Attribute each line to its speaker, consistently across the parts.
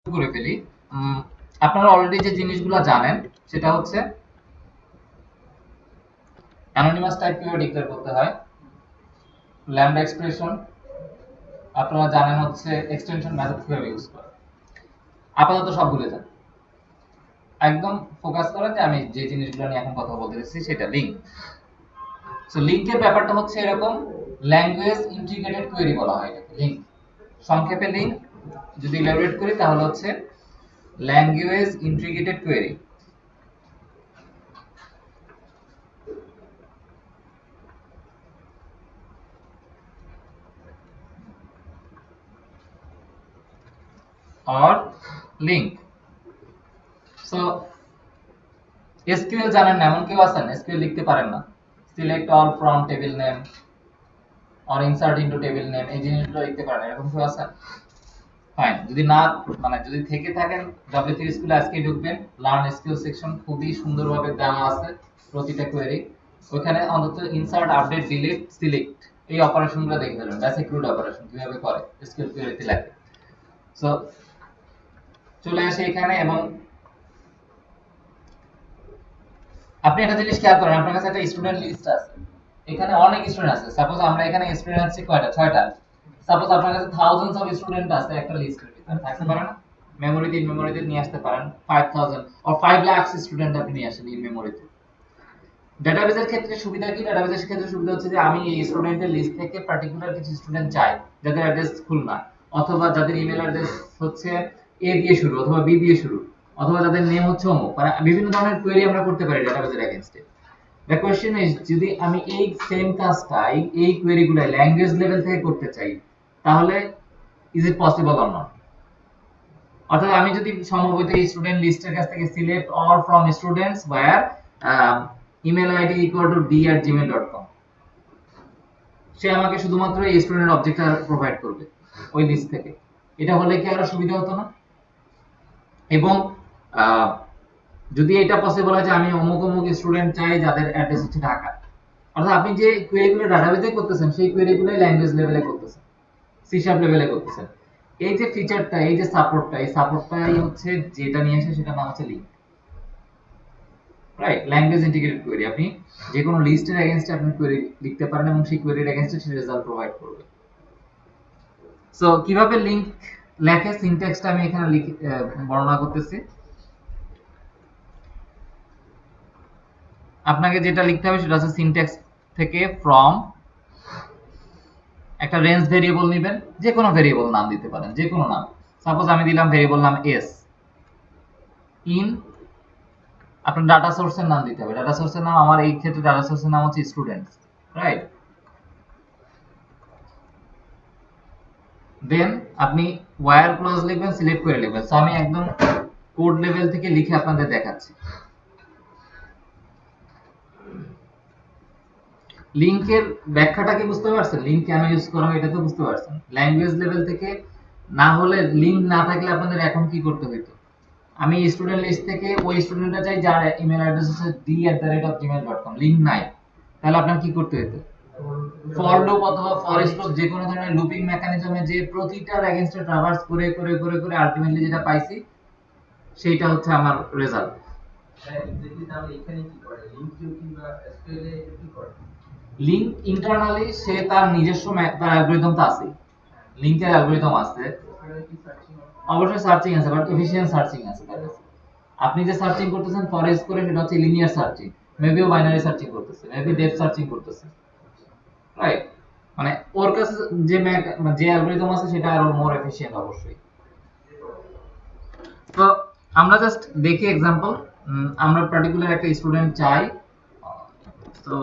Speaker 1: করে ফেলি। আপনারা অলরেডি যে জিনিসগুলো জানেন সেটা হচ্ছে অ্যানোনিমাস টাইপ কিভাবে ডিক্লেয়ার করতে হয়, ল্যাম্বডা এক্সপ্রেশন, আপনারা জানেন হচ্ছে এক্সটেনশন মেথড কিভাবে ইউজ করে। আপাতত সব ভুলে যান, একদম ফোকাস করেন যে আমি যে জিনিসগুলো নিয়ে এখন কথা বলতে চাইছি সেটা লিঙ্ক। সো লিঙ্কের ব্যাপারটা হচ্ছে এরকম, ল্যাঙ্গুয়েজ ইন্টিগ্রেটেড কোয়েরি বলা হয় এটাকে লিঙ্ক, সংক্ষেপে লিঙ্ক। যদি ইলাবোরেট করি তাহলে হচ্ছে language integrated query. or link. So SQL জানেন না এমন কেউ আছেন SQL লিখতে পারেন না? Select all from table name or insert into table name, এই জিনিসগুলো লিখতে পারেন এরকম কেউ আছেন? ফাইন, যদি না মানে যদি থেকে থাকেন W3 স্কুলে আজকে ঢুকবেন, লার্ন এসকিউএল সেকশন খুবই সুন্দরভাবে দেওয়া আছে প্রতিটা কোয়েরি। ওখানে অন্তত ইনসার্ট, আপডেট, ডিলিট, সিলেক্ট এই অপারেশনগুলো দেখে ফেলুন, বেসিক রুট অপারেশন কিভাবে করে এসকিউএল কোয়েরিতে লাগে। সো চলে আসে এখানে এবং আপনি একটা জিনিস খেয়াল করেন, আপনার কাছে একটা স্টুডেন্ট লিস্ট আছে, এখানে অনেক স্টুডেন্ট আছে। সাপোজ আমরা এখানে স্টুডেন্ট আছে কয়টা, 6টা। সাপোজ আপনার কাছে থাউজেন্ডস অফ স্টুডেন্ট আছে একটা লিস্টের ভিতরে, থাকতে পারে না? মেমোরিতে নিয়ে আসতে পারেন 5000 অর 5 লাখ স্টুডেন্ট আপনি নিয়ে আসেন ইন মেমোরিতে। ডেটাবেসের ক্ষেত্রে সুবিধা কি? ডেটাবেসের ক্ষেত্রে সুবিধা হচ্ছে যে আমি এই স্টুডেন্টের লিস্ট থেকে পার্টিকুলার কিছু স্টুডেন্ট চাই যাদের অ্যাড্রেস খুলনা, অথবা যাদের ইমেল অ্যাড্রেস হচ্ছে এ দিয়ে শুরু অথবা বি দিয়ে শুরু, অথবা যাদের নেম হচ্ছে অমুক, মানে বিভিন্ন ধরনের কোয়েরি আমরা করতে পারি ডেটাবেসের এগেইনস্টে। দ্য কোয়েশ্চেন ইজ, যদি আমি এই সেম কাজটা এই কোয়েরিগুলো ল্যাঙ্গুয়েজ লেভেল থেকে করতে চাই তাহলে is it possible or not? অর্থাৎ আমি যদি সম্ভবত এই স্টুডেন্ট লিস্টের কাছ থেকে select all from students where email ID equal to d@gmail.com, সে আমাকে শুধুমাত্র এই স্টুডেন্ট অবজেক্টটা প্রোভাইড করবে ওই লিস্ট থেকে। এটা হলে কি আরো সুবিধা হতো না? এবং যদি এটা পসিবল হয় যে আমি অমুক অমুক স্টুডেন্ট চাই যাদের অ্যাড্রেস হচ্ছে ঢাকা, অর্থাৎ আপনি যে কোয়েরিগুলো ডাটাবেসে করতেছেন সেই কোয়েরিগুলোই ল্যাঙ্গুয়েজ লেভেলে করতেছেন, সি শার্প লেভেলে করতেছেন। এই যে ফিচারটা, এই যে সাপোর্টটা, এই সাপোর্টটাই হচ্ছে যেটা নিয়ে আসে সেটা নাম হচ্ছে link, right? Language integrated query, আপনি যে কোনো লিস্টের এগেইনস্টে আপনি কোয়েরি লিখতে পারেন এবং সেই কোয়েরির এগেইনস্টে সে রেজাল্ট প্রোভাইড করবে। সো কিভাবে লিঙ্ক লেখে সিনট্যাক্সটা আমি এখানে বর্ণনা করতেছি। আপনাকে যেটা লিখতে হবে সেটা হচ্ছে সিনট্যাক্স থেকে ফ্রম একটা রেঞ্জ ভেরিয়েবল নেবেন, যে কোনো ভেরিয়েবল নাম দিতে পারেন, যে কোনো নাম। সাপোজ আমি দিলাম ভেরিয়েবল নাম এস, ইন আপনার ডাটা সোর্সের নাম দিতে হবে, ডাটা সোর্সের নাম আমার এই ক্ষেত্রে ডাটা সোর্সের নাম হচ্ছে স্টুডেন্টস, রাইট? দেন আপনি ওয়্যার ক্লজ লিখবেন, সিলেক্ট করে লিখবেন। সো আমি একদম কোড লেভেল থেকে লিখে আপনাদের দেখাচ্ছি। লিংকের ব্যাখ্যাটা কি বুঝতে পারছেন? লিংক কেন ইউজ করা হয় এটা তো বুঝতে পারছেন। ল্যাঙ্গুয়েজ লেভেল থেকে না হলে, লিংক না থাকলে আপনাদের এখন কি করতে হতো? আমি স্টুডেন্ট লিস্ট থেকে ওই স্টুডেন্টটা চাই যার ইমেল অ্যাড্রেস হচ্ছে d@gmail.com, লিংক নাই, তাহলে আপনার কি করতে হতো? ফর লুপ অথবা ফরেস্ট লুপ, যে কোনো ধরনের লুপিং মেকানিজমে যে প্রতিটার এগেইনস্টে ট্রাভার্স করে করে করে করে আলটিমেটলি যেটা পাইছি সেইটা হচ্ছে আমার রেজাল্ট। লিংক ইন্টারনালি সে তার নিজস্ব তার অ্যালগরিদম তো আছে, লিংকের অ্যালগরিদম আছে, অবশ্যই সার্চিং আছে, বাট এফিশিয়েন্ট সার্চিং আছে তার কাছে। আপনি যে সার্চিং করতেছেন ফরেস্ট করে সেটা হচ্ছে লিনিয়ার সার্চিং, মেবি ও বাইনারি সার্চিং করতেছে, মেবি ডেপথ সার্চিং করতেছে, রাইট? মানে ওর কাছে যে যে অ্যালগরিদম আছে সেটা আরো মোর এফিশিয়েন্ট অবশ্যই। তো আমরা জাস্ট দেখি এক্সাম্পল, আমরা পার্টিকুলার একটা স্টুডেন্ট চাই, তো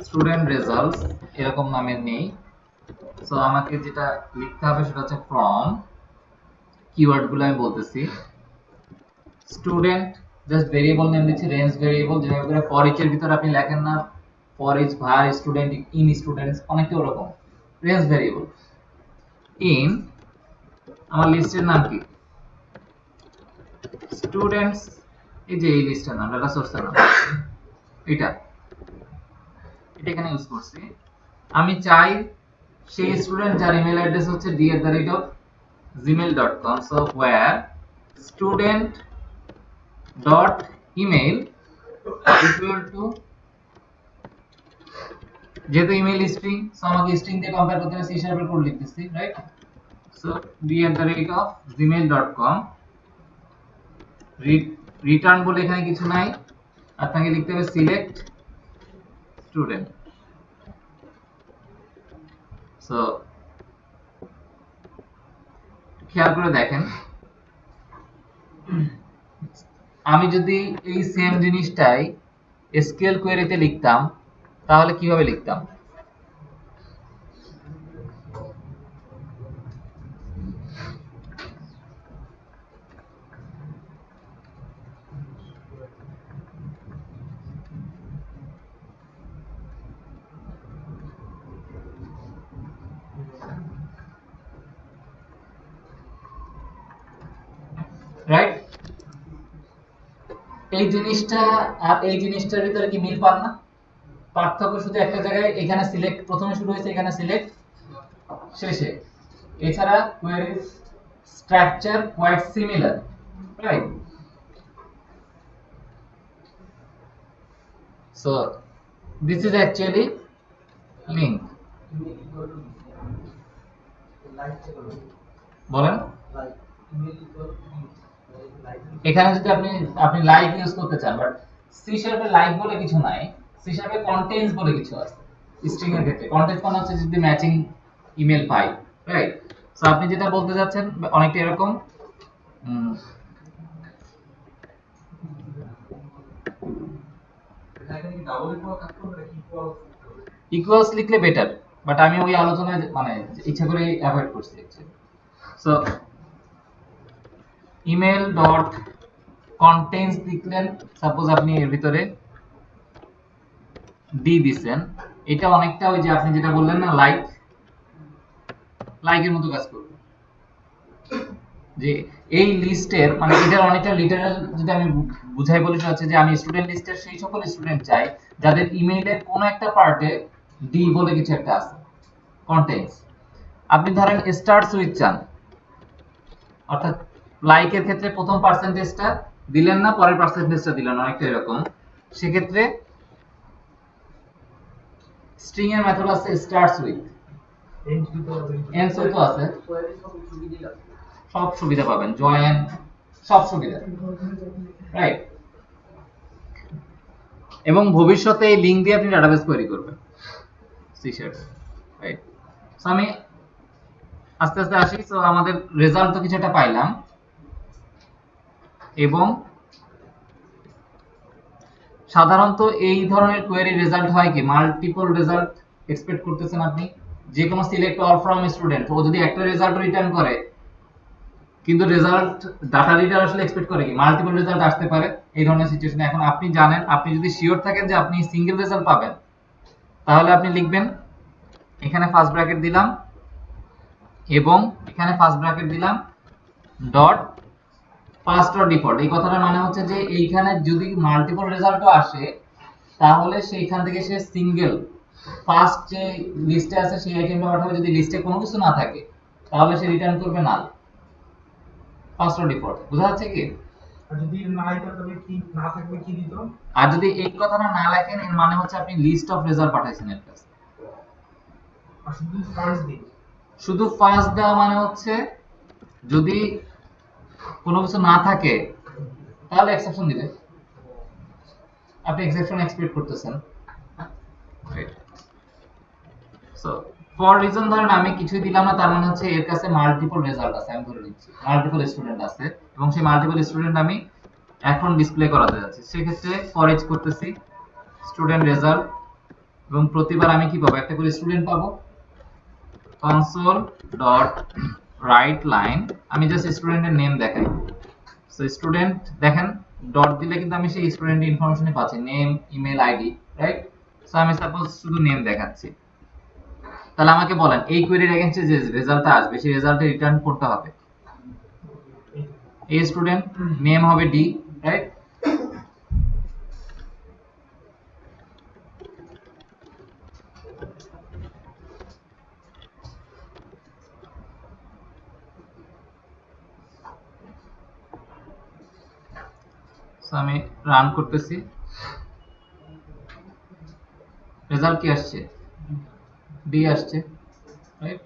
Speaker 1: স্টুডেন্ট রেজাল্টস এরকম নামের নেই। সো আমাকে যেটা লিখতে হবে সেটা হচ্ছে ফ্রম, কিওয়ার্ডগুলো আমি বলতেছি, স্টুডেন্ট জাস্ট ভেরিয়েবল নেম দিচ্ছি, রেঞ্জ ভেরিয়েবল, যেভাবে করে ফর ইচ এর ভিতর আপনি লেখেন না for each var student in students, অনেকে ওরকম রেঞ্জ ভেরিয়েবল ইন, আমার লিস্টের নাম কি স্টুডেন্টস, এই যে এই লিস্টের নাম, ডাটা সোর্সের নাম এটা এখানে ইউজ করছি। আমি চাই সেই স্টুডেন্ট যার ইমেল অ্যাড্রেস হচ্ছে d@gmail.com, so where student dot email equal to, যেহেতু ইমেল স্ট্রিং, সো আমাকে স্ট্রিং দিয়ে কম্পেয়ার করতে হবে, সি শার্পের কোড লিখতেছি, রাইট? সো d@gmail.com, রিটার্ন বলে এখানে কিছু নাই, আপনাকে লিখতে হবে সিলেক্ট স্টুডেন্ট। সো খেয়াল করে দেখেন, আমি যদি এই সেম জিনিসটাই এসকিউএল কোয়েরিতে লিখতাম তাহলে কিভাবে লিখতাম? রাইট? এই জিনিসটা আর এই জিনিসটার ভিতরে কি মিল পান না? পার্থক্য শুধু একটা জায়গায়, এখানে সিলেক্ট প্রথমে শুরু হয়েছে, এখানে সিলেক্ট শেষে। এছাড়া query structure quite similar, right? So this is actually LINQ. বলেন, এখানে যদি আপনি লাইক ইউজ করতে চান, বাট সি শার্পে লাইক বলে কিছু নাই, সি শার্পে কন্টেন্টস বলে কিছু আছে। স্ট্রিং এর ক্ষেত্রে কন্টেন্টস মানে হচ্ছে যদি ম্যাচিং ইমেল পাই, রাইট? সো আপনি যেটা বলতে যাচ্ছেন অনেকটা এরকম, ইকুয়ালস লিখলে বেটার, বাট আমি ওই আলোচনায় মানে ইচ্ছা করে অ্যাভয়েড করছি। সো ইমেল ডট কন্টেন্টস লিখলেন, সাপোজ আপনি এর ভিতরে ডি দিবেন, এটা অনেকটা ওই যে আপনি যেটা বললেন না লাইকের মতো কাজ করবে, যে এই লিস্টের মানে এটার অনেকটা লিটারাল যদি আমি বুঝাই বলি সেটা হচ্ছে যে আমি স্টুডেন্ট লিস্টের সেই সকল স্টুডেন্ট চাই যাদের ইমেইলের কোনো একটা পার্টে ডি বলে কিছু একটা আছে, কন্টেন্টস। আপনি ধরেন স্টার্টস উইথ চান, অর্থাৎ লাইকের ক্ষেত্রে প্রথম পার্সেন্টেজটা দিলেন না, পরের পার্সেন্টেজটা দিলেন, অনেকটা এরকম। সেক্ষেত্রে স্ট্রিং এর মেথড আছে স্টার্টস উইথ, এন্ডস উইথ আছে, সব সুবিধা পাবেন, জয়েন সব সুবিধা, রাইট? এবং ভবিষ্যতে এই লিংক দিয়ে আপনি ডাটাবেস কোয়েরি করবেন সি শার্প, রাইট? সো আমি আস্তে আস্তে আসি। সো আমাদের রেজাল্ট তো কিছু একটা পাইলাম, এবং সাধারণত এই ধরনের কোয়েরি রেজাল্ট হয় কি মাল্টিপল রেজাল্ট এক্সপেক্ট করতেছেন আপনি, যে কোনো সিলেক্ট অল ফ্রম স্টুডেন্ট, ও যদি একটা রেজাল্ট রিটার্ন করে, কিন্তু রেজাল্ট ডাটা রিডার আসলে এক্সপেক্ট করে কি মাল্টিপল রেজাল্ট আসতে পারে এই ধরনের সিচুয়েশনে। এখন আপনি জানেন, আপনি যদি শিওর থাকেন যে আপনি সিঙ্গেল রেজাল্ট পাবেন, তাহলে আপনি লিখবেন এখানে ফার্স্ট ব্র্যাকেট দিলাম এবং এখানে ফার্স্ট ব্র্যাকেট দিলাম ডট ফার্স্ট অর ডিফল্ট। এই কথাটার মানে হচ্ছে যে এইখানে যদি মাল্টিপল রেজাল্টও আসে, তাহলে সেইখান থেকে সে সিঙ্গেল ফার্স্ট যে লিস্টে আছে সেই আইটেমটা পাঠাবে। যদি লিস্টে কোনো কিছু না থাকে তাহলে সে রিটার্ন করবে নাল, ফার্স্ট অর ডিফল্ট। বোঝা যাচ্ছে কি?
Speaker 2: আর যদি না এটা তবে কি না থাকবে কি দিত?
Speaker 1: আর যদি এই কথাটা না লেখেন, এর মানে হচ্ছে আপনি লিস্ট অফ রেজাল্ট পাঠাইছেন এর কাছে।
Speaker 2: আর শুধু ফার্স্ট দিন,
Speaker 1: শুধু ফার্স্ট দেওয়া মানে হচ্ছে যদি কোনো কিছু না থাকে তাহলে এক্সেপশন দিবে, আপনি এক্সেপশন এক্সপেক্ট করতেছেন, রাইট? সো ফর রিজন ধরেন আমি কিছুই দিলাম না, তার মানে হচ্ছে এর কাছে মাল্টিপল রেজাল্ট আছে, আমি ধরে নিচ্ছি মাল্টিপল স্টুডেন্ট আছে, এবং সেই মাল্টিপল স্টুডেন্ট আমি এখন ডিসপ্লে করাতে যাচ্ছি। সেক্ষেত্রে ফর ইচ করতেছি স্টুডেন্ট রেজাল্ট, এবং প্রতিবার আমি কি পাবো, একটা করে স্টুডেন্ট পাবো। কনসোল ডট রাইট লাইন, আমি জাস্ট স্টুডেন্টের নেম দেখাই। সো স্টুডেন্ট দেখেন ডট দিলে কিন্তু আমি সেই স্টুডেন্টের ইনফরমেশনই পাচ্ছি, name, email, ID, right? So আমি সাপোজ শুধু নেম দেখাচ্ছি। তাহলে আমাকে বলেন এই কোয়েরির এগেইনস্টে যে রেজাল্টটা আসবে সেই রেজাল্টে রিটার্ন করতে হবে এই স্টুডেন্ট, নেম হবে ডি, রাইট? সো আমি রান করতেছি, রেজাল্ট কি আসছে? ডি আসছে, রাইট?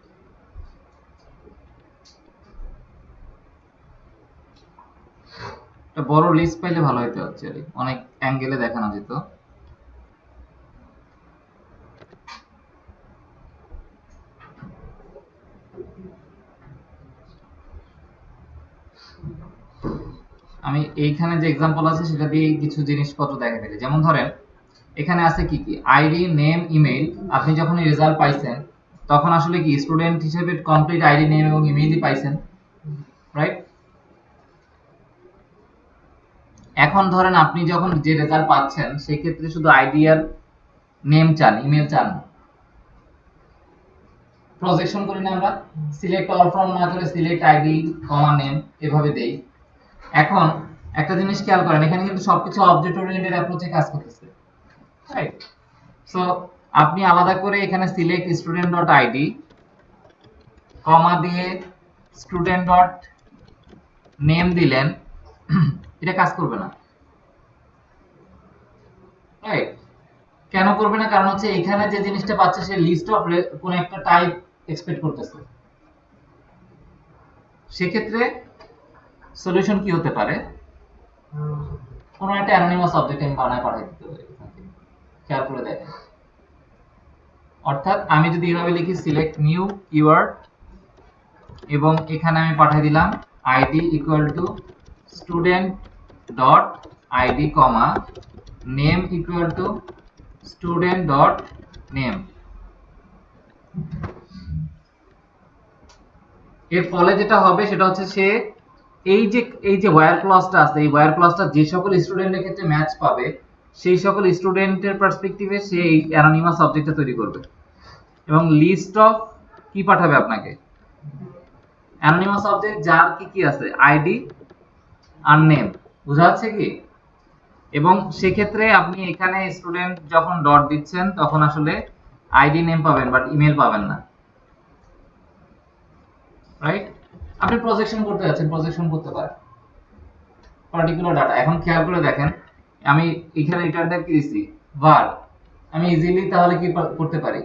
Speaker 1: একটা বড় লিস্ট পাইলে ভালো হতো, অ্যাকচুয়ালি অনেক অ্যাঙ্গেলে দেখানো যেত। আমি এইখানে যে এক্সাম্পল আছে সেটা দিয়ে কিছু জিনিসপত্র দেখা ফেলি। যেমন ধরেন এখানে আছে কি কি, আইডি, নেম, ইমেইল। আপনি যখন রেজাল্ট পাইছেন তখন আসলে কি স্টুডেন্ট হিসেবে কমপ্লিট আইডি, নেম এবং ইমেইলই পাইছেন, রাইট? এখন ধরেন আপনি যখন যে রেজাল্ট পাচ্ছেন সেই ক্ষেত্রে শুধু আইডি আর নেম চান, ইমেল চান না। প্রজেকশন করি না আমরা, সিলেক্ট অল ফ্রম না করে সিলেক্ট আইডি কমা নেম এভাবে দেই। এখন একটা জিনিস খেয়াল করেন, এখানে কিন্তু সবকিছু অবজেক্ট ওরিয়েন্টেড অ্যাপ্রোচে কাজ করতেছে, রাইট? সো আপনি আলাদা করে এখানে সিলেক্ট স্টুডেন্ট ডট আইডি কমা দিয়ে স্টুডেন্ট ডট নেম দিলেন, এটা কাজ করবে না, রাইট? কেন করবে না? কারণ হচ্ছে এখানে যে জিনিসটা পাচ্ছে সে লিস্ট অফ কোন একটা টাইপ এক্সপেক্ট করতেছে। সেক্ষেত্রে সলিউশন কি হতে পারে? কোনো একটা অ্যানোনিমাস অবজেক্ট আমি বানায় পাঠিয়ে দিতে পারি, খেয়াল করে দেখেন। অর্থাৎ আমি যদি এভাবে লিখি সিলেক্ট নিউ কিওয়ার্ড এবং এখানে আমি পাঠিয়ে দিলাম ID equal to student dot ID comma name equal to student dot name. এর ফলে যেটা হবে সেটা হচ্ছে সে এই যে ওয়্যার ক্লজটা আছে, এই ওয়্যার ক্লজটা যে সকল স্টুডেন্টের ক্ষেত্রে ম্যাচ পাবে সেই সকল স্টুডেন্টের পার্সপেক্টিভে সে এই অ্যানোনিমাস অবজেক্টটা তৈরি করবে এবং লিস্ট অফ কি পাঠাবে আপনাকে, অ্যানোনিমাস অবজেক্ট যার কি কি আছে, আইডি আর নেম। বোঝা যাচ্ছে কি? এবং সেক্ষেত্রে আপনি এখানে স্টুডেন্ট যখন ডট দিচ্ছেন তখন আসলে আইডি, নেম পাবেন বাট ইমেল পাবেন না, রাইট? আপনি প্রজেকশন করতে যাচ্ছেন, প্রজেকশন করতে পারেন পার্টিকুলার ডাটা। এখন খেয়াল করে দেখেন, আমি এখানে রিটার্ন টাইপ কি দিছি, var। আমি ইজিলি তাহলে কি করতে পারি,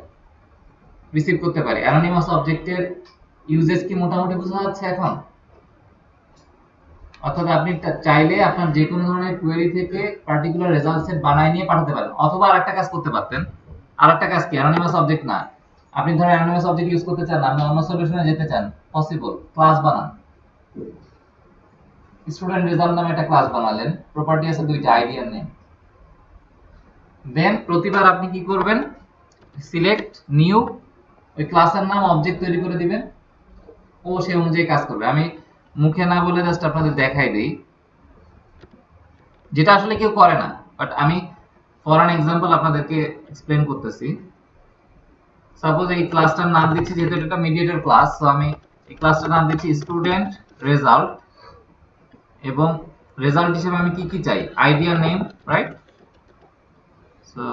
Speaker 1: রিসিভ করতে পারি। অ্যানোনিমাস অবজেক্টের ইউজেস কি মোটামুটি বোঝা যাচ্ছে এখন? অর্থাৎ আপনি চাইলে আপনার যে কোনো ধরনের কোয়েরি থেকে পার্টিকুলার রেজাল্ট সেট বানায় নিয়ে পাঠাতে পারেন। অথবা আরেকটা কাজ করতে পারতেন, আরেকটা কাজ কি, অ্যানোনিমাস অবজেক্ট না, আপনি ধরেন অ্যানোনিমাস অবজেক্ট ইউজ করতে চান না, আপনি অন্য সলিউশনে যেতে চান, পসিবল। ক্লাস বানান, স্টুডেন্ট রেজাল্ট নামে একটা ক্লাস বানালেন, প্রপার্টি আছে দুইটা, আইডি আর নেম। দেন প্রতিবার আপনি কি করবেন, সিলেক্ট নিউ, ওই ক্লাসের নাম অবজেক্ট তৈরি করে দিবেন, ও সেই অনুযায়ী কাজ করবে। আমি মুখে না বলে জাস্ট আপনাদের দেখাই দেই, যেটা আসলে কেউ করে না, বাট আমি ফর অ্যান এক্সাম্পল আপনাদেরকে এক্সপ্লেন করতেছি। সাপোজ এই ক্লাসটার নাম দিচ্ছি, যেহেতু এটা মিডিয়েটর ক্লাস, সো আমি এই ক্লাসটার নাম দিচ্ছি স্টুডেন্ট রেজাল্ট এবং রেজাল্ট হিসেবে আমি কি কি চাই, আইডি আর নেম, রাইট? সো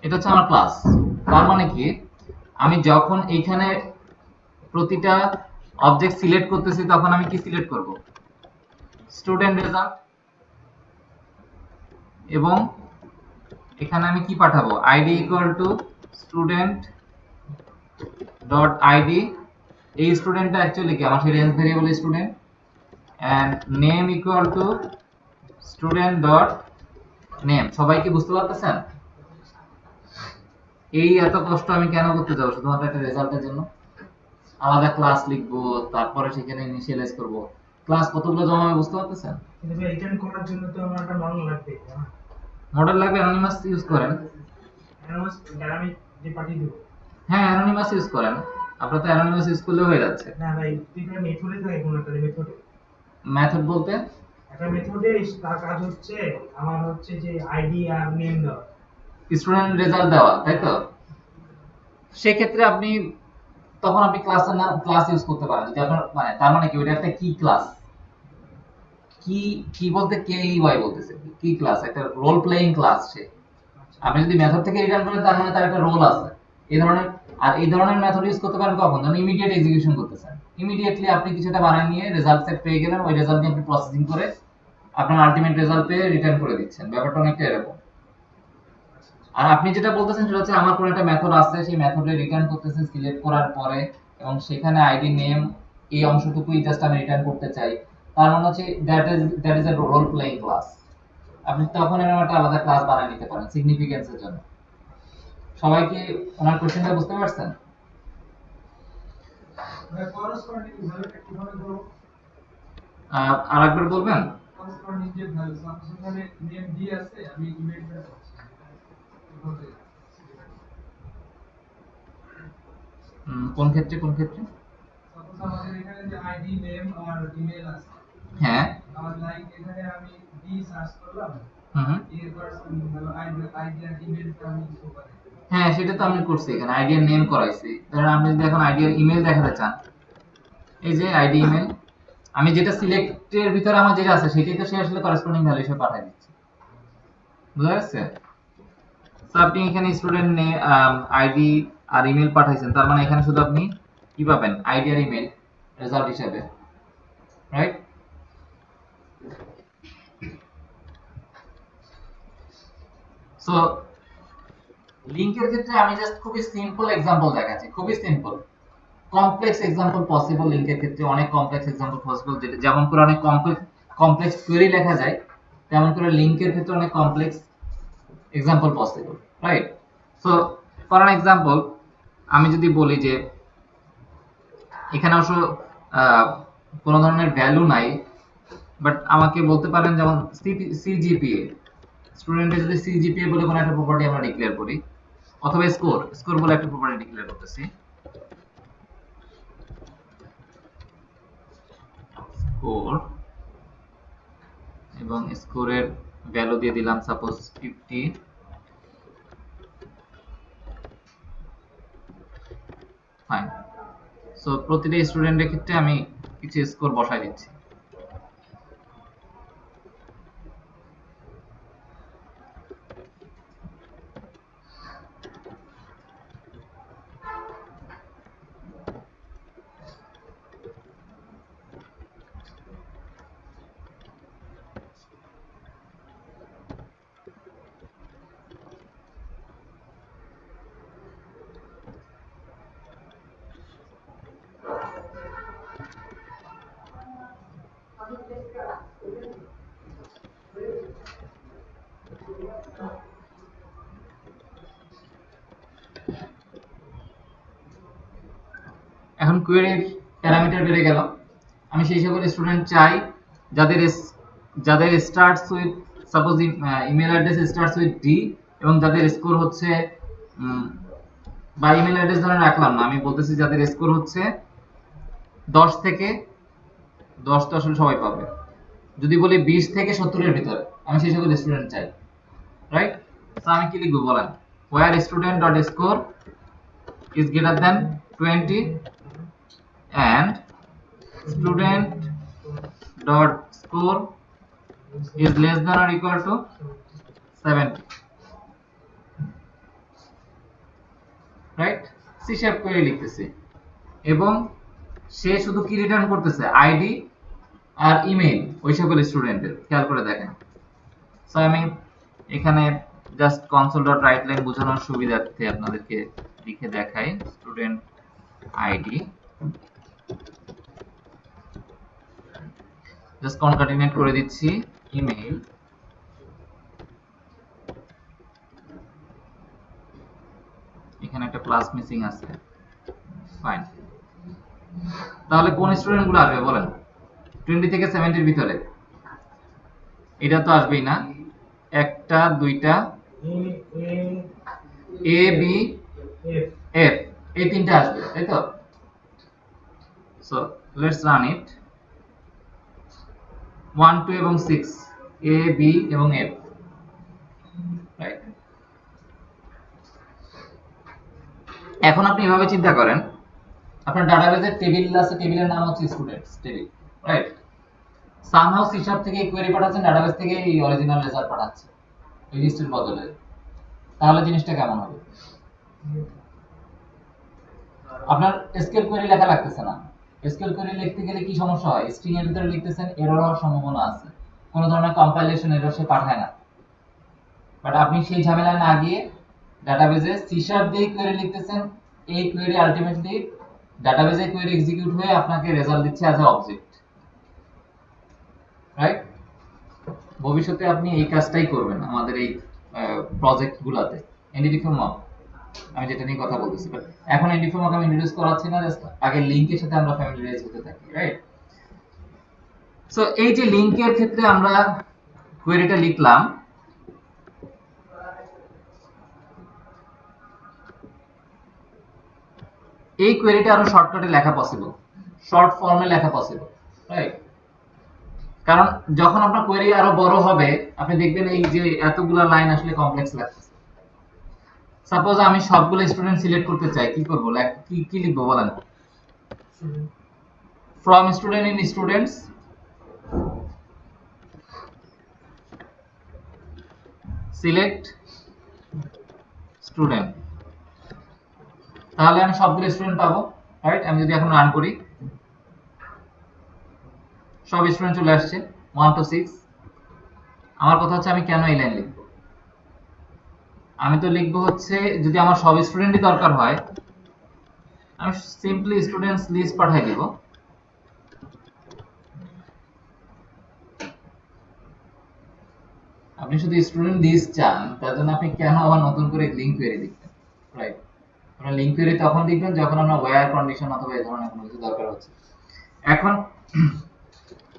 Speaker 1: এটা হচ্ছে আমার ক্লাস। তার মানে কি, আমি যখন এইখানে প্রতিটা অবজেক্ট সিলেক্ট করতেছি তখন আমি কি সিলেক্ট করব, স্টুডেন্ট রেজাল্ট, এবং এখানে আমি কি পাঠাবো, ID equal to student dot ID. এই স্টুডেন্টটা অ্যাকচুয়ালি কি আমার সেই range variable student, and name equal to student dot name. সবাই কি বুঝতে পারতেছেন? এই এত কষ্ট আমি কেন করতে যাবো শুধুমাত্র একটা রেজাল্টের জন্য? আলাদা ক্লাস লিখবো, তারপরে সেখানে ইনিশিয়ালাইজ করব, ক্লাস কতগুলো জমা হবে বুঝতে পারতেছেন?
Speaker 2: কিন্তু ভাই রিটার্ন করার জন্য তো আমার একটা মডেল লাগবে, না?
Speaker 1: মডেল লাগবে, অ্যানোনিমাস ইউজ করেন।
Speaker 2: অ্যানোনিমাস দ্বারা আমি যে পাঠিয়ে দেব।
Speaker 1: হ্যাঁ, অ্যানোনিমাস ইউজ করেন, আপনার তো অ্যানোনিমাস ইউজ করলে হয়ে যাচ্ছে।
Speaker 2: না ভাই, দুইটা মেথডে থাকে, কোন একটা মেথডে।
Speaker 1: মেথড বলতে
Speaker 2: একটা মেথডে তার কাজ হচ্ছে আমার হচ্ছে যে আইডি আর নেম দেওয়া,
Speaker 1: স্টুডেন্ট রেজাল্ট দেওয়া, তাই তো? সেক্ষেত্রে আপনি তখন আপনি ক্লাসের নাম ক্লাস ইউজ করতে পারেন, যদি আপনার মানে তার মানে কি ওইটা একটা কি ক্লাস, কি কি বলতে কে ই ওয়াই বলতেছে, কি ক্লাস, একটা রোল প্লেইং ক্লাস। সে আপনি যদি মেথড থেকে রিটার্ন করেন তার মানে তার একটা রোল আছে, এই ধরনের, আর এই ধরনের মেথড ইউজ করতে পারেন কখন, যখন ইমিডিয়েট এক্সিকিউশন করতেছেন। ইমিডিয়েটলি আপনি কিছুটা বানায় নিয়ে রেজাল্ট সেট পেয়ে গেলেন, ওই রেজাল্ট নিয়ে আপনি প্রসেসিং করে আপনার আলটিমেট রেজাল্ট পেয়ে রিটার্ন করে দিচ্ছেন। ব্যাপারটা অনেকটা এরকম। আর আপনি যেটা বলতেছেন সেটা হচ্ছে আমার কোনো একটা মেথড আছে, সেই মেথডে রিটার্ন করতেছেন সিলেক্ট করার পরে, এবং সেখানে আইডি নেম এই অংশটুকুই জাস্ট আমি রিটার্ন করতে চাই। তার মানে হচ্ছে that is a role playing class. আপনি তখন এরকম একটা আলাদা ক্লাস বানিয়ে নিতে পারেন সিগনিফিকেন্সের জন্য। সবাই কি ওনার কোশ্চেনটা বুঝতে পারছেন?
Speaker 2: করসপন্ডিং ভ্যালুটা কিভাবে করব?
Speaker 1: আরেকবার বলবেন?
Speaker 2: করসপন্ডিং যে ভ্যালু সাপোজ এখানে নেম ডি আছে, আমি ইমেলটা করছি কিভাবে?
Speaker 1: কোন ক্ষেত্রে কোন ক্ষেত্রে?
Speaker 2: সাপোজ আমাদের এখানে যে আইডি নেম আর ইমেল আছে,
Speaker 1: হ্যাঁ,
Speaker 2: আর লাইক এখানে আমি ডি সার্চ করলাম,
Speaker 1: হুম,
Speaker 2: এরপর মানে আইডি আর ইমেলটা আমি ইনফো করে।
Speaker 1: হ্যাঁ সেটা তো আমি করছি, এখানে আইডিয়ার নেম করাইছি। ধরেন আপনি যদি এখন আইডিয়ার ইমেল দেখাতে চান, এই যে আইডি ইমেল, আমি যেটা সিলেক্টের ভিতরে আমার যেটা আছে সেটাই তো সে আসলে করেসপন্ডিং ভ্যালু হিসেবে পাঠিয়ে দিচ্ছে। বুঝা যাচ্ছে? তো আপনি এখানে স্টুডেন্ট আইডি আর ইমেল পাঠাইছেন, তার মানে এখানে শুধু আপনি কি পাবেন, আইডি আর ইমেল রেজাল্ট হিসেবে, রাইট? সো লিংকের ক্ষেত্রে আমি জাস্ট খুবই সিম্পল এক্সাম্পল দেখাচ্ছি, খুবই সিম্পল। কমপ্লেক্স এক্সাম্পল পসিবল লিংকের ক্ষেত্রে, অনেক কমপ্লেক্স এক্সাম্পল পসিবল, যেমন করে অনেক কমপ্লেক্স কোয়েরি লেখা যায়, তেমন করে লিংকের ক্ষেত্রে অনেক complex example possible, right? So for an example আমি যদি বলি যে এখানে অবশ্য কোনো ধরনের ভ্যালু নাই, বাট আমাকে বলতে পারেন যেমন সিজিপিএ, স্টুডেন্টের যদি সিজিপিএ বলে কোনো একটা প্রপার্টি আমরা ডিক্লেয়ার করি, অথবা স্কোর বলে একটা প্রপার্টি ডিক্লেয়ার করতেছি, স্কোর, এবং স্কোরের ভ্যালু দিয়ে দিলাম সাপোজ 50, ফাইন। সো প্রতিটা স্টুডেন্টের ক্ষেত্রে আমি কিছু স্কোর বসাই দিচ্ছি। এখন কোয়েরির প্যারামিটার বেড়ে গেল, আমি সেই সকল স্টুডেন্ট চাই যাদের যাদের starts with suppose email address starts with D, এবং যাদের স্কোর হচ্ছে বা ইমেল অ্যাড্রেস ধরে রাখলাম না, আমি বলতেছি যাদের স্কোর হচ্ছে 10 থেকে 10 তো আসলে সবাই পাবে, যদি বলি 20 থেকে 70 এর ভিতরে, আমি সেই সকল স্টুডেন্ট চাই, রাইট? তো আমি কি লিখবো বলেন, where student dot score is greater than 20 and student dot score is less than or equal to 70, right? C shape করে লিখতেছি, এবং সে শুধু কি রিটার্ন করতেছে, আইডি আর ইমেল ওই সকল স্টুডেন্টের, খেয়াল করে দেখেন। সো আমি এখানে just console dot write line বোঝানোর সুবিধার্থে আপনাদেরকে লিখে দেখাই, স্টুডেন্ট আইডি জাস্ট কনক্যাটিনেট করে দিচ্ছি, ইমেল, এখানে একটা প্লাস মিসিং আছে, ফাইন। তাহলে কোন স্টুডেন্ট গুলো আসবে বলেন 20 থেকে 70 এর ভিতরে? এটা তো আসবেই না, একটা দুইটা এ বি এফ, এই তিনটা আসবে, তাই তো? সো লেটস রান ইট, 1 2 এবং 6, এ বি এবং এফ, রাইট? এখন আপনি এভাবে চিন্তা করেন, আপনার ডাটাবেসের টেবিল আছে, টেবিলের নাম হচ্ছে students table, right? Somehow C sharp থেকে কোয়েরি পাঠাচ্ছেন, ডাটাবেস থেকে এই অরিজিনাল রেজাল্ট পাঠাচ্ছে এই লিস্টের বদলে, তাহলে জিনিসটা কেমন হবে? আপনার এসকিউএল কোয়েরি লেখা লাগতেছে না। এসকিউএল কোয়েরি লিখতে গেলে কি সমস্যা হয়, স্ট্রিং এর ভিতরে লিখতেছেন, এরর হওয়ার সম্ভাবনা আছে, কোনো ধরনের কম্পাইলেশন এরর সে পাঠায় না। বাট আপনি সেই ঝামেলায় না গিয়ে ডাটাবেজে সি শার্প দিয়ে কোয়েরি লিখতেছেন, এই কোয়েরি আলটিমেটলি ডাটাবেজে কোয়েরি এক্সিকিউট হয়ে আপনাকে রেজাল্ট দিচ্ছে অ্যাজ এ অবজেক্ট, রাইট? ভবিষ্যতে আপনি এই কাজটাই করবেন আমাদের এই প্রজেক্ট গুলাতে। এনটিটি ফ্রেমওয়ার্ক আমি যেটা নিয়ে কথা বলতেছি, বাট এখন এনটিটি ফ্রেমওয়ার্ক আমি ইন্ট্রোডিউস করাচ্ছি না, জাস্ট আগে লিংকের সাথে আমরা ফ্যামিলিয়ারাইজ হতে থাকি, রাইট? সো এই যে লিংকের ক্ষেত্রে আমরা কোয়েরিটা লিখলাম, এই কোয়েরিটা আরো শর্টকাটে লেখা পসিবল, শর্ট ফর্মে লেখা পসিবল, রাইট? কারণ যখন আপনার কোয়েরি আরো বড় হবে আপনি দেখবেন এই যে এতগুলা লাইন আসলে কমপ্লেক্স লাগতেছে। সাপোজ আমি সবগুলো স্টুডেন্ট সিলেক্ট করতে চাই, কি করব, কি কি লিখবো বলেন? From student in students select student, তাহলে আমি সবগুলো স্টুডেন্ট পাবো, রাইট? আমি যদি এখন রান করি, সব স্টুডেন্ট চলে আসছে 1 to 6। আমার কথা হচ্ছে আমি কেন এই লাইন লিখবো? আমি তো লিখবো হচ্ছে যদি আমার সব স্টুডেন্টই দরকার হয় আমি সিম্পলি স্টুডেন্টস লিস্ট পাঠিয়ে দিব। আপনি শুধু স্টুডেন্ট লিস্ট চান, তার জন্য আপনি কেন আবার নতুন করে লিংক কোয়েরি লিখবেন, রাইট? আপনার লিংক কোয়েরি তখন লিখবেন যখন আপনার ওয়্যার কন্ডিশন অথবা এই ধরনের কোনো কিছু দরকার হচ্ছে। এখন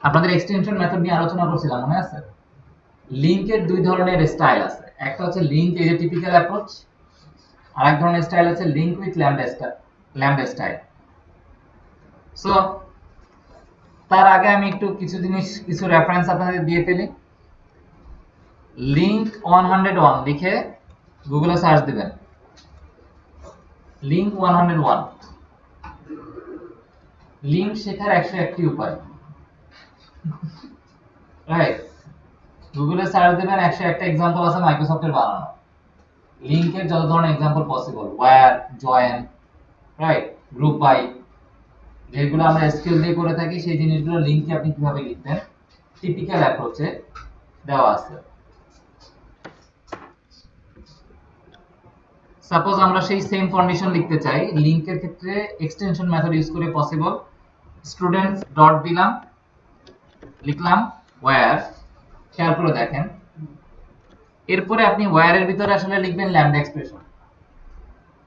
Speaker 1: আপনাদের এক্সটেনশন মেথড নিয়ে আলোচনা করছিলাম, মনে আছে? লিংকের দুই ধরনের স্টাইল আছে, একটা হচ্ছে link as a typical approach, আর এক ধরনের স্টাইল আছে link with lambda style. So তার আগে আমি একটু কিছু রেফারেন্স আপনাদের দিয়ে ফেলি। লিংক 101 লিখে গুগলে সার্চ দিবেন, লিংক 101, লিংক শেখার 101টি উপায়, রাইট? গুগলে সার্চ দিবেন, 101টা एग्जांपल আছে মাইক্রোসফটের বানানো লিংকের, যত ধরনের example possible, where, join, right, group by, যেগুলো আমরা এসকিউএল দিয়ে করে থাকি সেই জিনিসগুলো লিংকে আপনি কিভাবে লিখবেন টিপিক্যাল অ্যাপ্রোচে দেওয়া আছে। সাপোজ আমরা সেই সেম কন্ডিশন লিখতে চাই, লিংকের ক্ষেত্রে এক্সটেনশন মেথড ইউজ করে পসিবল। স্টুডেন্টস ডট দিলাম, লিখলাম ওয়্যার, খেয়াল করে দেখেন, এরপরে আপনি ওয়্যারের ভিতরে আসলে লিখবেন ল্যাম্বডা এক্সপ্রেশন।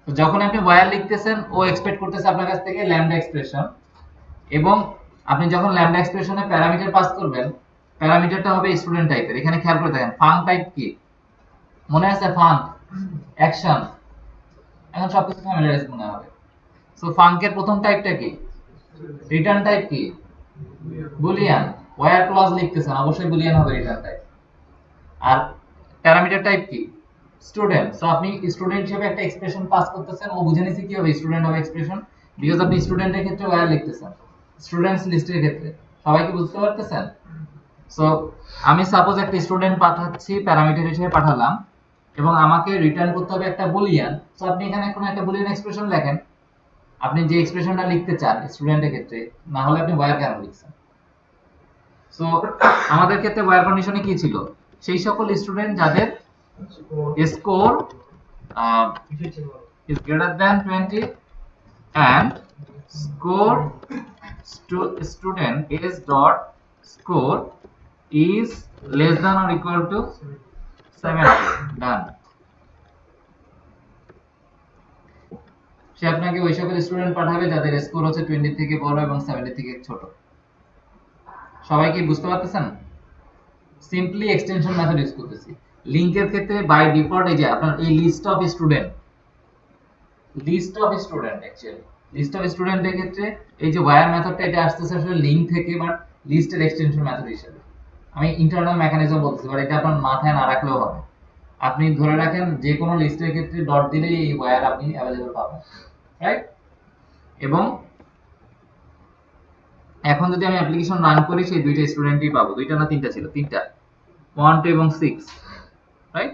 Speaker 1: তো যখন আপনি ওয়্যার লিখতেছেন ও এক্সপেক্ট করতেছে আপনার কাছ থেকে ল্যাম্বডা এক্সপ্রেশন, এবং আপনি যখন ল্যাম্বডা এক্সপ্রেশনে প্যারামিটার পাস করবেন, প্যারামিটারটা হবে স্টুডেন্ট টাইপের। এখানে খেয়াল করে দেখেন ফাংক টাইপ কি মনে আছে? ফাংক অ্যাকশন, এখন সবকিছু ফ্যামিলিয়ারাইজ মনে হবে। সো ফাংকের প্রথম টাইপটা কি? রিটার্ন টাইপ কি? বুলিয়ান। ওয়্যার ক্লজ লিখতেছেন, অবশ্যই বুলিয়ান হবে রিটার্ন টাইপ। আর প্যারামিটার টাইপ কি? স্টুডেন্ট। সো আপনি স্টুডেন্ট হিসেবে একটা এক্সপ্রেশন পাস করতেছেন, ও বুঝে নিছে কি হবে স্টুডেন্ট হবে এক্সপ্রেশন, বিকজ আপনি স্টুডেন্টের ক্ষেত্রে ওয়্যার লিখতেছেন, স্টুডেন্টস লিস্টের ক্ষেত্রে। সবাইকে বুঝতে পারতেছেন? সো আমি সাপোজ একটা স্টুডেন্ট পাঠাচ্ছি, প্যারামিটার হিসেবে পাঠালাম, এবং আমাকে রিটার্ন করতে হবে একটা বুলিয়ান। সো আপনি এখানে কোনো একটা বুলিয়ান এক্সপ্রেশন লেখেন, আপনি যে এক্সপ্রেশনটা লিখতে চান স্টুডেন্টের ক্ষেত্রে, না হলে আপনি ওয়্যার কেন লিখছেন? সো আমাদের ক্ষেত্রে ওয়্যার কন্ডিশনে কি ছিল? সেই সকল স্টুডেন্ট যাদের score is greater than 20 and score student is dot score is less than or equal to 70, done। সে আপনাকে ওই সকল স্টুডেন্ট পাঠাবে যাদের স্কোর হচ্ছে 20 থেকে বড় এবং 70 থেকে ছোট। সবাই কি বুঝতে পারতেছেন? সিম্পলি এক্সটেনশন মেথড ইউজ করতেছি। লিংকের ক্ষেত্রে বাই ডিফল্ট এই যে আপনার এই list of student actually list of স্টুডেন্টের ক্ষেত্রে এই যে ওয়্যার মেথডটা এটা আসতেছে আসলে লিংক থেকে, বাট লিস্টের এক্সটেনশন মেথড হিসেবে। আমি ইন্টারনাল মেকানিজম বলতেছি, বাট এটা আপনার মাথায় না রাখলেও হবে। আপনি ধরে রাখেন যে কোনো লিস্টের ক্ষেত্রে ডট দিলেই এই ওয়্যার আপনি অ্যাভেলেবল পাবেন, রাইট? এবং এখন যদি আমি অ্যাপ্লিকেশন রান করি, সেই দুইটা স্টুডেন্টই পাবো। দুইটা না তিনটা ছিল? তিনটা, 1 2 এবং 6, রাইট?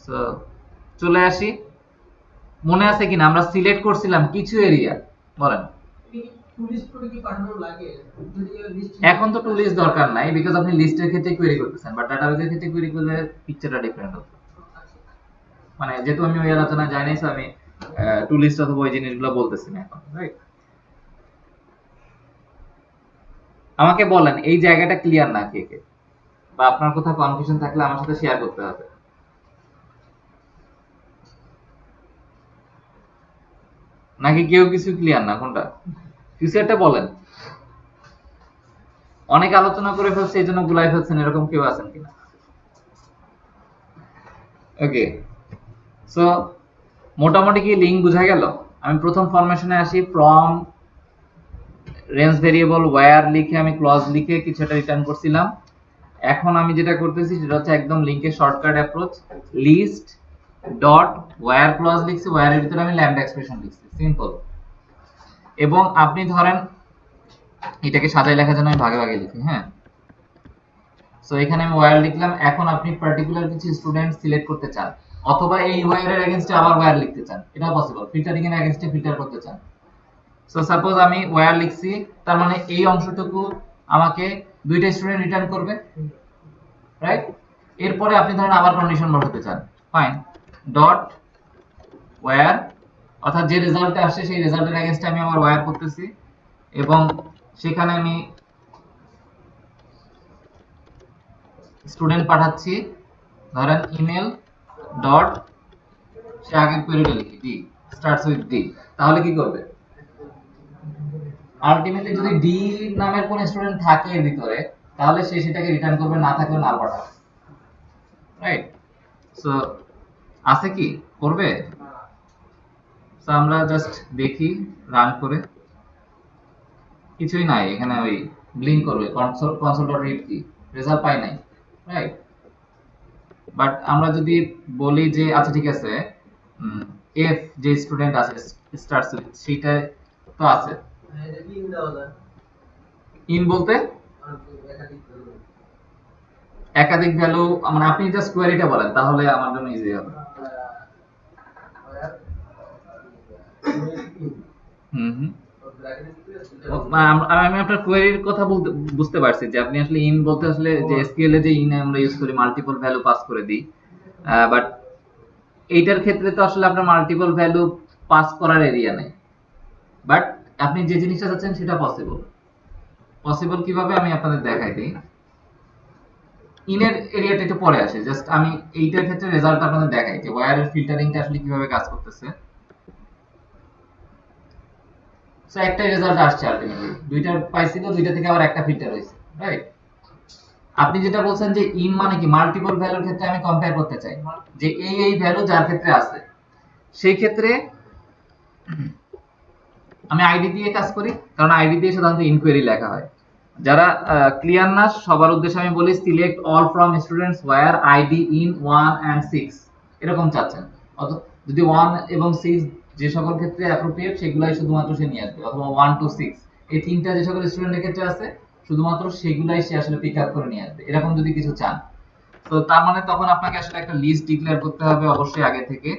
Speaker 1: সো চলে আসি মনে আছে কিনা আমরা সিলেক্ট করছিলাম কিছু এরিয়া, বলেন। এখন তো টু লিস্ট দরকার নাই, বিকজ আপনি লিস্টের ক্ষেত্রে কোয়েরি করতেছেন, বাট ডাটাবেসের ক্ষেত্রে কোয়েরি করলে পিকচারটা ডিফারেন্ট হবে। মানে যেহেতু আমি ওই আলোচনা যাই নাই, সো আমি টু লিস্ট অথবা ওই জিনিসগুলো বলতেছি না এখন, রাইট? আমাকে বলেন এই জায়গাটা ক্লিয়ার না কে কে, বা আপনার কোথাও কনফিউশন থাকলে আমার সাথে শেয়ার করতে হবে। নাকি কেউ কিছু ক্লিয়ার না? কোনটা? কিছু একটা বলেন। অনেক আলোচনা করে ফেলছে এই জন্য গুলাই ফেলছেন, এরকম কেউ আছেন কিনা? ওকে, সো মোটামুটি কি লিঙ্ক বোঝা গেল? আমি প্রথম ফরমেশনে আসি, ফ্রম রেঞ্জ ভেরিয়েবল ওয়্যার লিখে আমি ক্লজ লিখে কিছু একটা রিটার্ন করছিলাম। এখন আমি যেটা করতেছি সেটা হচ্ছে একদম লিঙ্কের shortcut approach, list dot where clause লিখছি, ওয়্যারের ভিতরে আমি ল্যাম্বডা এক্সপ্রেশন লিখছি, সিম্পল। এবং আপনি ধরেন এটাকে সাজায় লেখার জন্য আমি ভাগে ভাগে লিখি, হ্যাঁ। সো এখানে আমি ওয়্যার লিখলাম। এখন আপনি পার্টিকুলার কিছু স্টুডেন্ট সিলেক্ট করতে চান, অথবা এই ওয়্যারের এগেইনস্টে আবার ওয়্যার লিখতে চান, এটা পসিবল। ফিল্টারিং এর এগেইনস্টে ফিল্টার করতে চান। সো সাপোজ আমি ওয়্যার লিখছি, তার মানে এই অংশটুকু আমাকে দুইটা স্টুডেন্ট রিটার্ন করবে, রাইট? এরপরে আপনি ধরেন আবার কন্ডিশন বসাতে চান, ফাইন, ডট ওয়্যার, অর্থাৎ যে রেজাল্টটা আসছে সেই রেজাল্টের এগেইনস্টে আমি আবার ওয়্যার করতেছি, এবং সেখানে আমি স্টুডেন্ট পাঠাচ্ছি, ধরেন ইমেল ডট, সে আগের কোয়েরিটা লিখি ডি, স্টার্টস উইথ ডি। তাহলে কি করবে? আলটিমেটলি যদি ডি নামের কোন স্টুডেন্ট থাকে এর ভিতরে, তাহলে সে সেটাকে রিটার্ন করবে, না থাকলে নাল পাঠাবে, রাইট? সো আছে কি করবে? সো আমরা জাস্ট দেখি রান করে, কিছুই নাই এখানে, ওই ব্লিঙ্ক করবে console.read কি, রেজাল্ট পাই নাই, রাইট? বাট আমরা যদি বলি যে আচ্ছা ঠিক আছে, এফ যে স্টুডেন্ট আছে স্টার্টস উইথ, সেটা তো আছে। ইন বলতে একাধিক ভ্যালু, মানে আপনি জাস্ট কোয়েরিটা বলেন তাহলে আমার জন্য ইজি হবে। হুম হুম, আমি আপনার কোয়েরির কথা বলতে বুঝতে পারছি যে আপনি আসলে ইন বলতে আসলে যে এসকিউএল এ যে ইন আমরা ইউজ করি মাল্টিপল ভ্যালু পাস করে দিই, বাট এইটার ক্ষেত্রে তো আসলে আপনার মাল্টিপল ভ্যালু পাস করার এরিয়া নেই। বাট আপনি যে জিনিসটা চাচ্ছেন সেটা পসিবল। পসিবল কিভাবে আমি আপনাদের দেখাই দিই। ইনের এরিয়াটা একটু পরে আসে, জাস্ট আমি এইটার ক্ষেত্রে রেজাল্ট আপনাদের দেখাই যে ওয়্যারের ফিল্টারিংটা আসলে কিভাবে কাজ করতেছে। সো একটাই রেজাল্ট আসছে, আলটিমেটলি দুইটা পাইছিল, দুইটা থেকে আবার একটা ফিল্টার হয়েছে, রাইট? আপনি যেটা বলছেন যে ইন মানে কি, মাল্টিপল ভ্যালুর ক্ষেত্রে আমি কম্পেয়ার করতে চাই যে এই ভ্যালু যার ক্ষেত্রে আছে, সেই ক্ষেত্রে আমি আইডি দিয়ে কাজ করি, কারণ আইডি দিয়ে সাধারণত ইনকোয়ারি লেখা হয়। যারা ক্লিয়ার না সবার উদ্দেশ্যে আমি বলি, select all from students where ID in 1 and 6 এরকম চাচ্ছেন। অথবা যদি 1 এবং 6 যে সকল ক্ষেত্রে অ্যাপ্রোপ্রিয়েট সেগুলাই শুধুমাত্র সে নিয়ে আসবে, অথবা 1 to 6 এই তিনটা যে সকল স্টুডেন্টের ক্ষেত্রে আছে শুধুমাত্র সেগুলাই সে আসলে পিক আপ করে নিয়ে আসবে, এরকম যদি কিছু চান। তো তার মানে তখন আপনাকে আসলে একটা লিস্ট ডিক্লেয়ার করতে হবে অবশ্যই আগে থেকে,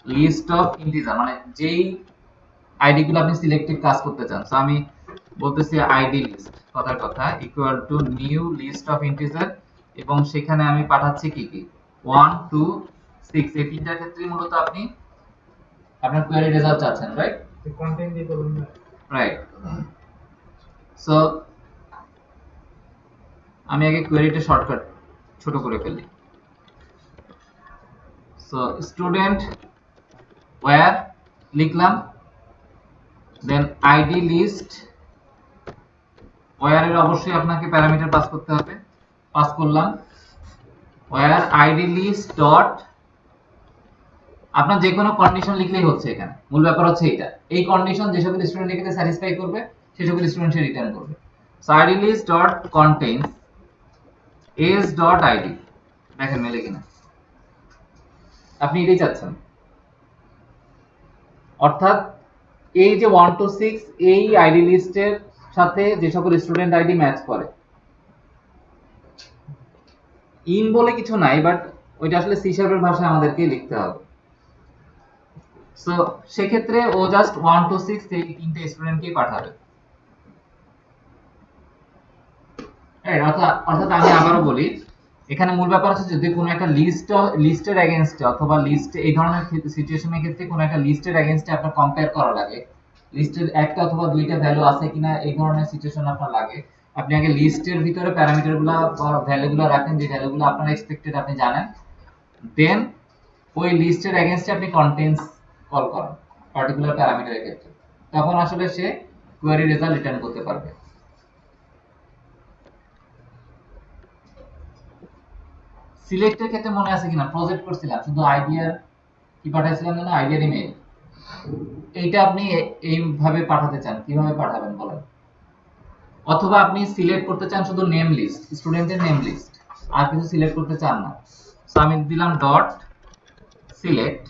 Speaker 1: লিস্ট অফ ইন্টিজার, মানে যেই আইডি গুলো আপনি সিলেক্টিভ কাজ করতে চান। সো আমি বলতেছি আইডি লিস্ট, কথার কথা, equal to new list of integer, এবং সেখানে আমি পাঠাচ্ছি কি কি 1 2 6 এই তিনটার ক্ষেত্রে মূলত আপনি আপনার কোয়েরি রেজাল্ট চাচ্ছেন, রাইট?
Speaker 2: কন্টেন্ট দিয়ে বলুন,
Speaker 1: রাইট। সো আমি আগে কোয়েরিটা শর্টকাট ছোট করে ফেলি। সো স্টুডেন্ট ওয়্যার লিখলাম, দেন আইডি লিস্ট, ওয়্যারের অবশ্যই আপনাকে প্যারামিটার পাস করতে হবে, পাস করলাম ওয়্যার আইডি লিস্ট ডট, আপনার যে কোনো কন্ডিশন লিখলেই হচ্ছে, এখানে মূল ব্যাপার হচ্ছে এটা, এই কন্ডিশন যে সকল স্টুডেন্ট এটাকে স্যাটিসফাই করবে সেই সকল স্টুডেন্ট সে রিটার্ন করবে। So ID list dot contains edge dot ID, দেখেন মেলে কিনা, আপনি এটাই চাচ্ছেন। অর্থাৎ এই যে 1 to 6 এই আইডি লিস্টের সাথে যে সকল স্টুডেন্ট আইডি ম্যাচ করে, ইন বলে কিছু নাই, বাট ওইটা আসলে সি শার্পের ভাষায় আমাদেরকে লিখতে হবে। সো সেক্ষেত্রে ও জাস্ট 1 to 6 এই তিনটে স্টুডেন্টকেই পাঠাবে। অর্থাৎ আমি আবারও বলি, এখানে মূল ব্যাপার হচ্ছে যদি কোনো একটা লিস্টের এগেইনস্টে অথবা লিস্ট এই ধরনের সিচুয়েশনের ক্ষেত্রে কোনো একটা লিস্টের এগেইনস্টে আপনার কম্পেয়ার করা লাগে, লিস্টের একটা অথবা দুইটা ভ্যালু আছে কিনা এই ধরনের সিচুয়েশন আপনার লাগে, আপনি আগে লিস্টের ভিতরে প্যারামিটারগুলো বা ভ্যালুগুলো রাখেন যে ভ্যালুগুলো আপনার এক্সপেক্টেড আপনি জানেন, দেন ওই লিস্টের এগেইনস্টে আপনি কন্টেন্টস কল করেন পার্টিকুলার প্যারামিটারের ক্ষেত্রে, তখন আসলে সে কোয়েরি রেজাল্ট রিটার্ন করতে পারবে। সিলেক্টের ক্ষেত্রে মনে আছে কিনা প্রজেক্ট করছিলাম, শুধু আইডিয়ার কি পাঠাইছিলাম না, আইডিয়ার ইমেল। এইটা আপনি এইভাবে পাঠাতে চান, কিভাবে পাঠাবেন বলেন? অথবা আপনি সিলেক্ট করতে চান শুধু নেম লিস্ট, স্টুডেন্টের নেম লিস্ট, আর কিছু সিলেক্ট করতে চান না। সো আমি দিলাম ডট সিলেক্ট।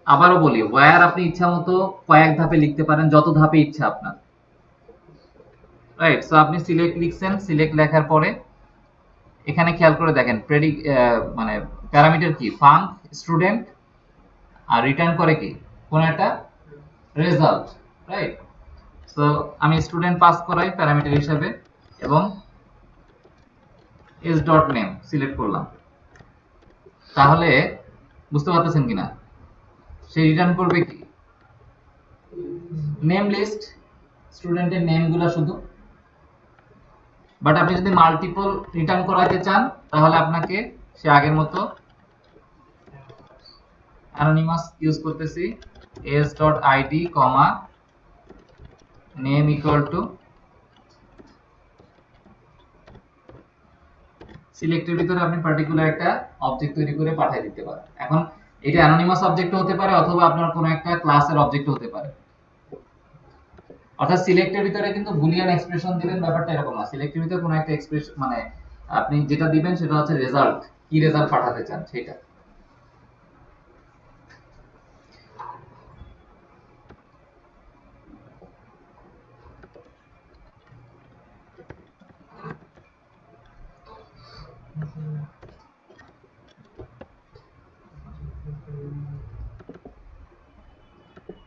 Speaker 1: আবারও বলি, ওয়্যার আপনি ইচ্ছা মতো কয়েক ধাপে লিখতে পারেন, যত ধাপে ইচ্ছা আপনার, রাইট? সো আপনি সিলেক্ট লিখছেন, সিলেক্ট লেখার পরে এখানে খেয়াল করে দেখেন মানে প্যারামিটার কি, ফাঙ্ক স্টুডেন্ট, আর রিটার্ন করে কি কোন একটা রেজাল্ট, রাইট? সো আমি স্টুডেন্ট পাস করাই প্যারামিটার হিসেবে এবং এস ডট নেম সিলেক্ট করলাম। তাহলে বুঝতে পারতেছেন কিনা, সে রিটার্ন করবে কি নেম লিস্ট, স্টুডেন্টের নেমগুলো শুধু। বাট আপনি যদি মাল্টিপল রিটার্ন করাতে চান তাহলে আপনাকে সে আগের মতো অ্যানোনিমাস ইউজ করতেছি, s.id, name equal to সিলেক্টের ভিতরে আপনি পার্টিকুলার একটা অবজেক্ট তৈরি করে পাঠিয়ে দিতে পারেন। এখন এটা অ্যানোনিমাস অবজেক্ট হতে পারে অথবা আপনার কোনো একটা ক্লাসের অবজেক্ট হতে পারে। অর্থাৎ সিলেক্টের ভিতরে কিন্তু বুলিয়ান এক্সপ্রেশন দিবেন, ব্যাপারটা এরকম না। সিলেক্টের ভিতরে কোনো একটা এক্সপ্রেশন মানে আপনি যেটা দিবেন সেটা হচ্ছে রেজাল্ট, কি রেজাল্ট পাঠাতে চান সেটা।